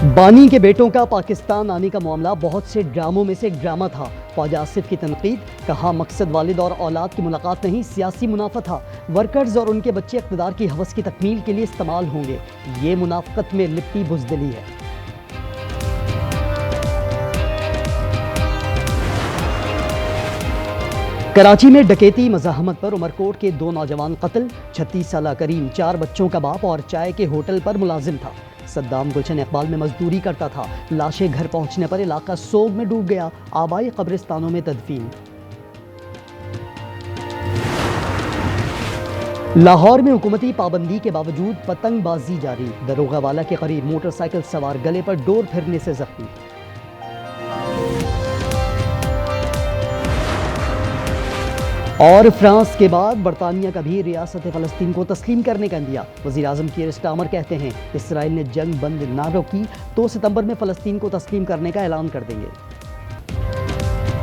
बानी के बेटों का पाकिस्तान आने का मामला बहुत से ड्रामों में से एक ड्रामा था। ख्वाजा आसिफ की तनकीद, कहा मकसद वालिद और औलाद की मुलाकात नहीं, सियासी मुनाफा था। वर्कर्स और उनके बच्चे इक़्तिदार की हवस की तकमील के लिए इस्तेमाल होंगे। ये मुनाफ़क़त में लिपटी बुज़दिली है। कराची में डकैती मज़ाहमत पर उमरकोट के 2 नौजवान कत्ल। 36 साला करीम 4 बच्चों का बाप और चाय के होटल पर मुलाजिम था। सद्दाम गुलशन इकबाल में मजदूरी करता था। लाशें घर पहुंचने पर इलाका सोग में डूब गया। आबाई कब्रिस्तानों में तदफीन। लाहौर में हुकूमती पाबंदी के बावजूद पतंगबाजी जारी। दरोगा वाला के करीब मोटरसाइकिल सवार गले पर डोर फिरने से जख्मी। और फ्रांस के बाद बरतानिया का भी रियासत फ़लस्तीन को तस्लीम करने का इंदिया। वज़ीर आज़म कीर स्टारमर कहते हैं इसराइल ने जंग बंद ना रोकी तो सितंबर में फ़लस्तीन को तस्लीम करने का ऐलान कर देंगे।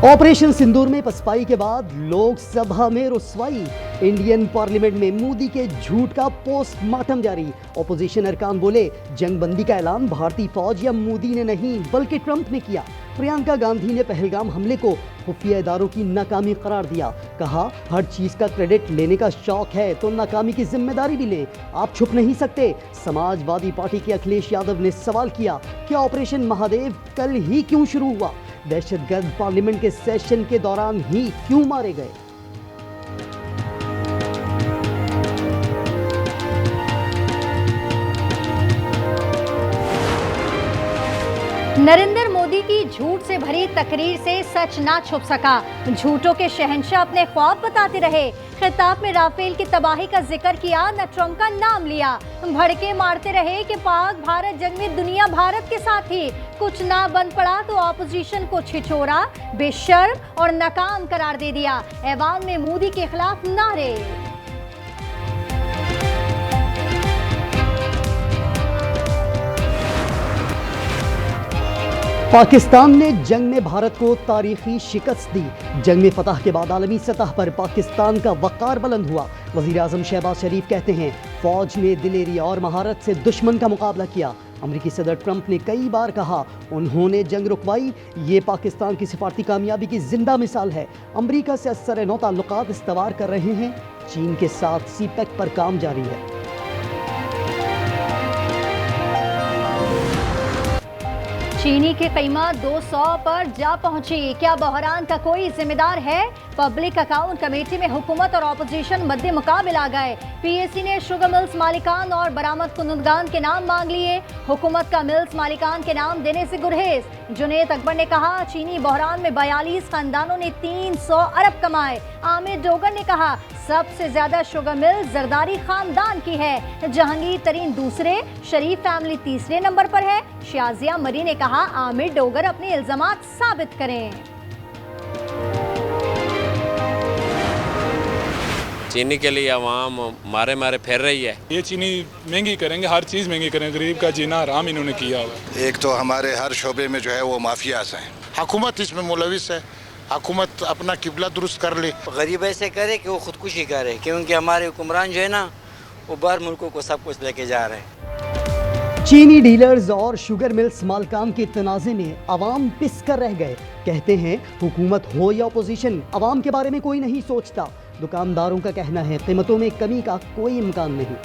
ऑपरेशन सिंदूर में पसपाई के बाद लोकसभा में रुसवाई। इंडियन पार्लियामेंट में मोदी के झूठ का पोस्टमार्टम जारी। ऑपोजिशन अरकान बोले जंग बंदी का ऐलान भारतीय फौज या मोदी ने नहीं बल्कि ट्रंप ने किया। प्रियंका गांधी ने पहलगाम हमले को खुफिया इदारों की नाकामी करार दिया। कहा हर चीज का क्रेडिट लेने का शौक है तो नाकामी की जिम्मेदारी भी ले, आप छुप नहीं सकते। समाजवादी पार्टी के अखिलेश यादव ने सवाल किया क्या ऑपरेशन महादेव कल ही क्यों शुरू हुआ? दहशतगर्द पार्लियामेंट के सेशन के दौरान ही क्यों मारे गए? नरेंद्र मोदी की झूठ से भरी तकरीर से सच ना छुप सका। झूठों के शहंशाह अपने ख्वाब बताते रहे। खिताब में राफेल की तबाही का जिक्र किया, न ट्रंप का नाम लिया। भड़के मारते रहे कि पाक भारत जंग में दुनिया भारत के साथ थी। कुछ ना बन पड़ा तो ऑपोजिशन को छिछोरा, बेशर्म और नाकाम करार दे दिया। ऐवान में मोदी के खिलाफ नारे। पाकिस्तान ने जंग में भारत को तारीखी शिकस्त दी। जंग में फतह के बाद आलमी सतह पर पाकिस्तान का वक़ार बुलंद हुआ। वज़ीर आज़म शहबाज शरीफ कहते हैं फौज ने दिलेरी और महारत से दुश्मन का मुकाबला किया। अमरीकी सदर ट्रंप ने कई बार कहा उन्होंने जंग रुकवाई। ये पाकिस्तान की सिफारती कामयाबी की जिंदा मिसाल है। अमरीका से असर नौ ताल्लुकात इस्तवार कर रहे हैं। चीन के साथ सीपेक पर काम जारी है। चीनी की कीमत 200 पर जा पहुंची। क्या बहरान का कोई जिम्मेदार है? पब्लिक अकाउंट कमेटी में हुकूमत और ऑपोजिशन मद्दे मुकाबिल आ गए। पीएसी ने शुगर मिल्स मालिकान और बरामद कुनदगान के नाम मांग लिए। हुकूमत का मिल्स मालिकान के नाम देने से गुरेज। जुनेद अकबर ने कहा चीनी बहरान में 42 खानदानों ने 300 अरब कमाए। आमिर डोगर ने कहा सबसे ज्यादा शुगर मिल जरदारी खानदान की है। जहांगीर तरीन दूसरे, शरीफ फैमिली तीसरे नंबर पर है। शाजिया मरी ने कहा आमिर डोगर अपने इल्जामात साबित करें। चीनी के लिए आवाम मारे मारे फिर रही है। ये चीनी महंगी करेंगे, हर चीज़ महंगी करेंगे। गरीब का जीना हराम इन्होंने किया हुआ। एक तो हमारे हर शोबे में जो है वो माफियाज हैं। हुकूमत इसमें मुलविस है। हुकूमत अपना किबला दुरुस्त कर ले। गरीब ऐसे करे कि वो खुदकुशी करे, क्योंकि हमारे हुक्मरान जो है ना वो बाहर मुल्कों को सब कुछ लेके जा रहे हैं। चीनी डीलर्स और शुगर मिल्स मालकान के तनाज़े में अवाम पिस कर रह गए। कहते हैं हुकूमत हो या अपोजिशन अवाम के बारे में कोई नहीं सोचता। दुकानदारों का कहना है कीमतों में कमी का कोई इम्कान नहीं।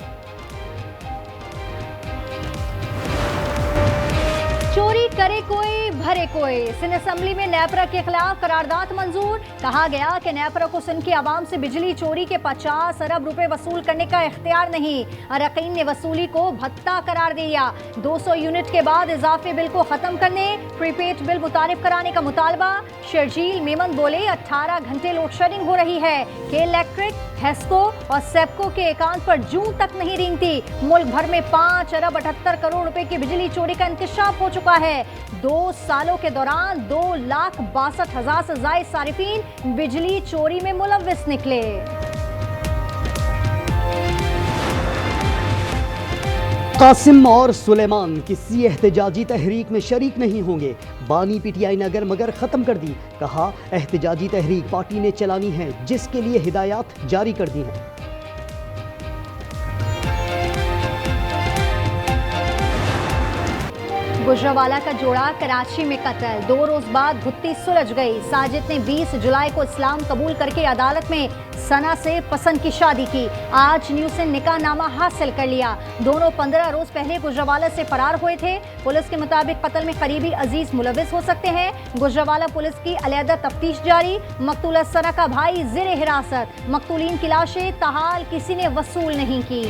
चोरी करे कोई भरे कोई। सिंध असेंबली में नेपरा के खिलाफ करारदाद मंजूर। कहा गया कि नेपरा को सिंध की आवाम से बिजली चोरी के 50 अरब रुपए वसूल करने का इख्तियार नहीं। अरकान ने वसूली को भत्ता करार दिया। 200 यूनिट के बाद इजाफे बिल को खत्म करने, प्रीपेड बिल मुतारिफ कराने का मुतालबा। शर्जील मेमन बोले 18 घंटे लोड शेडिंग हो रही है। के इलेक्ट्रिक, हेस्को और सेप्को के अकाउंट पर जून तक नहीं रेंगती। मुल्क भर में 5 अरब 78 करोड़ रुपए की बिजली चोरी का इंकशाफ हो चुका है। 2 सालों के दौरान 2,62,000 से ज्यादा सारिफीन बिजली चोरी में मुलव्विस निकले। कासिम और सुलेमान किसी एहतजाजी तहरीक में शरीक नहीं होंगे। बानी पीटीआई ने अगर मगर खत्म कर दी। कहा एहतजाजी तहरीक पार्टी ने चलानी है जिसके लिए हिदायत जारी कर दी है। गुजरावाला का जोड़ा कराची में कत्ल, 2 रोज बाद गुत्थी सुलझ गई। साजिद ने 20 जुलाई को इस्लाम कबूल करके अदालत में सना से पसंद की शादी की। आज न्यूज़ से निकाहनामा हासिल कर लिया। दोनों 15 रोज पहले गुजरावाला से फरार हुए थे। पुलिस के मुताबिक कत्ल में करीबी अजीज मुलविस हो सकते हैं। गुजरावाला पुलिस की अलहदा तफ्तीश जारी। मकतूला सना का भाई ज़ेरे हिरासत। मकतूलीन की लाशें ताहाल किसी ने वसूल नहीं की।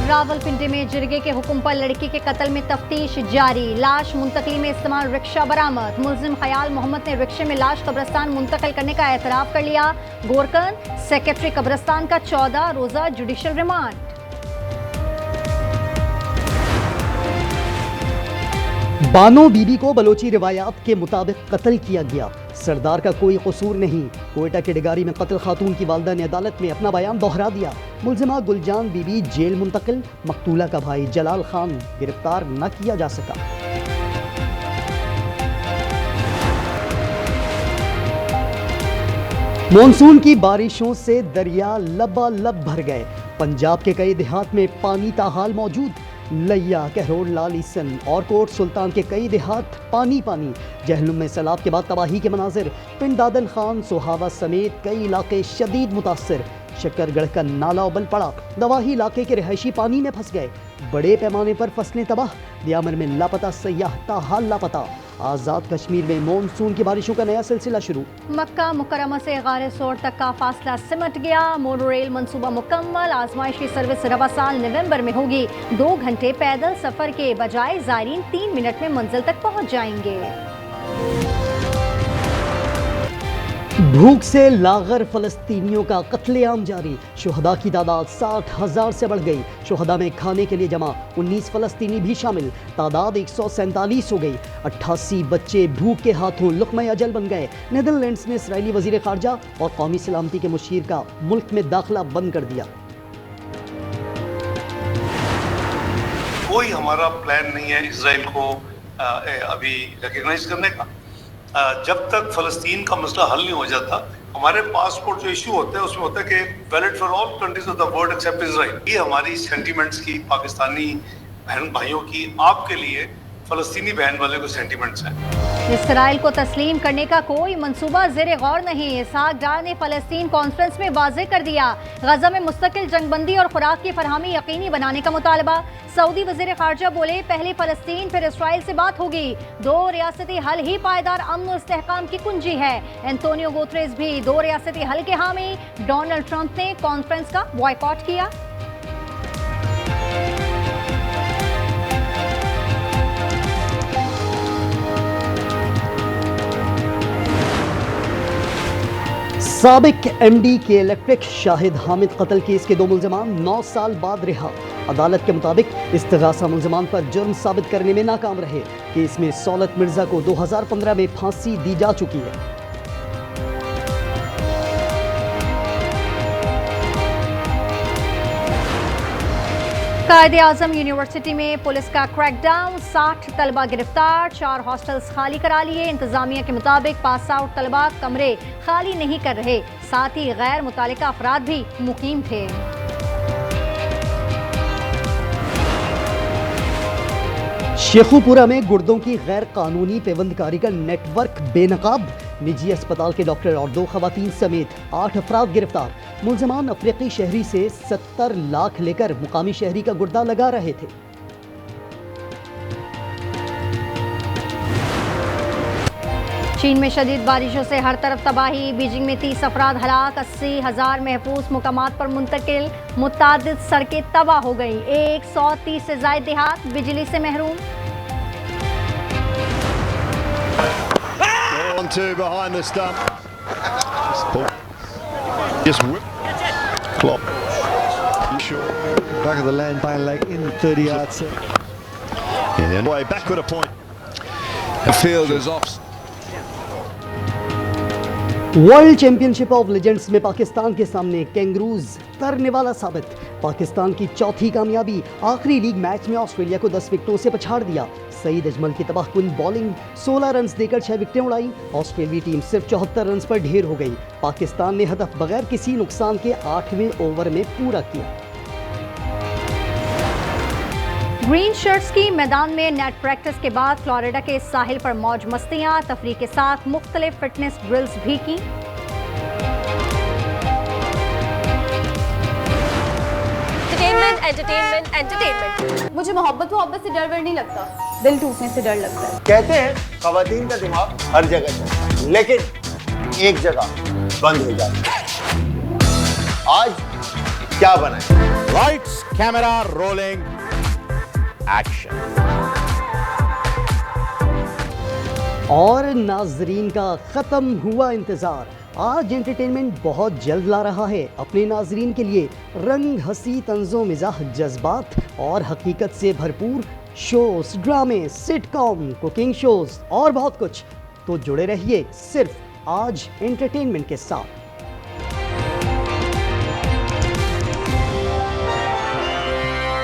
रावलपिंडी में जिरगे के हुक्म पर लड़की के कत्ल में तफ्तीश जारी। लाश मुंतकली में इस्तेमाल रिक्शा बरामद। मुलजिम खयाल मोहम्मद ने रिक्शे में लाश कब्रिस्तान मुंतकिल करने का एतराफ़ कर लिया। गोरकन सेक्रेटरी कब्रिस्तान का 14 रोज़ा जुडिशल रिमांड। बानो बीबी को बलोची रिवायात के मुताबिक कत्ल किया गया। सरदार का कोई कसूर नहीं। कोयटा के डिगारी में कत्ल खातून की वालदा ने अदालत में अपना बयान दोहरा दिया। मुलजिमा गुलजान बीबी जेल मुंतकिल। मकतूला का भाई जलाल खान गिरफ्तार न किया जा सका। मॉनसून की बारिशों से दरिया लबालब भर गए। पंजाब के कई देहात में पानी ताहाल मौजूद। लैया, कहरोड़, लालीसन और कोट सुल्तान के कई देहात पानी पानी। जहलुम में सैलाब के बाद तबाही के मनाजिर। पिंड दादन खान, सोहावा समेत कई इलाके शदीद मुतासर। शक्करगढ़ का नाला उबल पड़ा। दवाही इलाके के रिहायशी पानी में फंस गए। बड़े पैमाने पर फसलें तबाह। दियामन में लापता सयाह ताहाल लापता। आज़ाद कश्मीर में मॉनसून की बारिशों का नया सिलसिला शुरू। मक्का मुकरमा से गारे सोर तक का फासला सिमट गया। मोनो रेल मंसूबा मुकम्मल। आजमाइशी सर्विस रवा साल नवंबर में होगी। 2 घंटे पैदल सफर के बजाय ज़ायरीन 3 मिनट में मंजिल तक पहुंच जाएंगे। भूख से लागर फलस्तीनियों का कत्लेआम जारी। शुहदा की तादाद 60,000 से बढ़ गई। शुहदा में खाने के लिए जमा 19 फलस्तीनी भी शामिल। तादाद 147 हो गई। 88 बच्चे भूख के हाथों लुक़्मा अजल बन गए। नीदरलैंड्स ने इसराइली वज़ीर ख़ारजा और कौमी सलामती के मुशीर का मुल्क में दाखिला बंद कर दिया। कोई हमारा प्लान नहीं है इसराइल को अभी रिकग्नाइज करने का। जब तक फ़लस्तीन का मसला हल नहीं हो जाता, हमारे पासपोर्ट जो इशू होता है उसमें होता है कि valid for all countries of the world accept Israel. ये हमारी सेंटिमेंट्स की, पाकिस्तानी बहन भाइयों की, आपके लिए फ़लस्तीनी बहन वाले को सेंटिमेंट्स हैं। इसराइल को तस्लीम करने का कोई मंसूबा ज़ेरे गौर नहीं। इसहाक डार ने फ़लस्तीन कॉन्फ्रेंस में वाज़े कर दिया। गजा में मुस्तकिल जंगबंदी और खुराक की फरहमी यकीनी बनाने का मुतालबा। सऊदी वज़ीर ख़ारजा बोले, पहले फ़लस्तीन फिर इसराइल से बात होगी। 2 रियासती हल ही पायदार अमन और इस्तेहकाम की कुंजी है। एंटोनियो गुतेरेस भी 2 रियासती हल के हामी। डोनाल्ड ट्रंप ने कॉन्फ्रेंस का बॉयकॉट किया। साबिक एमडी के इलेक्ट्रिक शाहिद हामिद कत्ल केस के 2 मुलजमान 9 साल बाद रिहा। अदालत के मुताबिक इस्तिगासा मुलजमान पर जुर्म साबित करने में नाकाम रहे। केस में सौलत मिर्जा को 2015 में फांसी दी जा चुकी है। कायदे आजम यूनिवर्सिटी में पुलिस का क्रैकडाउन। 60 तलबा गिरफ्तार। 4 हॉस्टल्स खाली करा लिए। इंतजामिया के मुताबिक पास आउट तलबा कमरे खाली नहीं कर रहे। साथ ही गैर मुतालिका अफराद भी मुकीम थे। शेखुपुरा में गुर्दों की गैर कानूनी पेवंदकारी का नेटवर्क बेनकाब। निजी अस्पताल के डॉक्टर और 2 खवातीन समेत 8 अफराद गिरफ्तार। मुलजमान अफ्रीकी शहरी से 70 लाख लेकर मुकामी शहरी का गुर्दा लगा रहे थे। चीन में शदीद बारिशों से हर तरफ तबाही। बीजिंग में 30 अफराद हलाक। 80,000 महफूज मुकामात पर मुंतकिल। मुतादिद सड़कें तबाह हो गई। 130 से ज़ायद देहात बिजली से महरूम। On to behind the stump. Just whip. Flop. Back of the land by leg in 30 yards. Yeah, way back with a point. The field is off. World championship of legends में पाकिस्तान के सामने कैंगरूज तरने वाला साबित। पाकिस्तान की चौथी कामयाबी। आखिरी league match में ऑस्ट्रेलिया को 10 विकेटों से पछाड़ दिया। सईद अजमल की तबाहकुन बॉलिंग। 16 रन देकर 6 विकेटें उड़ाई। ऑस्ट्रेलियाई टीम सिर्फ 74 रन पर ढेर हो गई। पाकिस्तान ने हदफ बगैर किसी नुकसान के 8वें ओवर में पूरा किया। ग्रीन शर्ट्स की मैदान में नेट प्रैक्टिस के बाद फ्लोरिडा के साहिल पर मौज मस्तियां, तफरीह के साथ मुख्तलिफ फिटनेस ड्रिल्स भी की। एंटरटेनमेंट। मुझे मोहब्बत से डर नहीं लगता, दिल टूटने से डर लगता है। कहते हैं खवातीन का दिमाग हर जगह चलता है, लेकिन एक जगह बंद हो जाता है। आज क्या बनाए? Lights, camera, rolling, action. और नाजरीन का ख़त्म हुआ इंतज़ार। आज एंटरटेनमेंट बहुत जल्द ला रहा है अपने नाजरीन के लिए रंग, हंसी, तंज़ो मिज़ाह, जज्बात और हकीकत से भरपूर शोज, ड्रामे, सिटकॉम, कुकिंग शोज और बहुत कुछ। तो जुड़े रहिए सिर्फ आज एंटरटेनमेंट के साथ।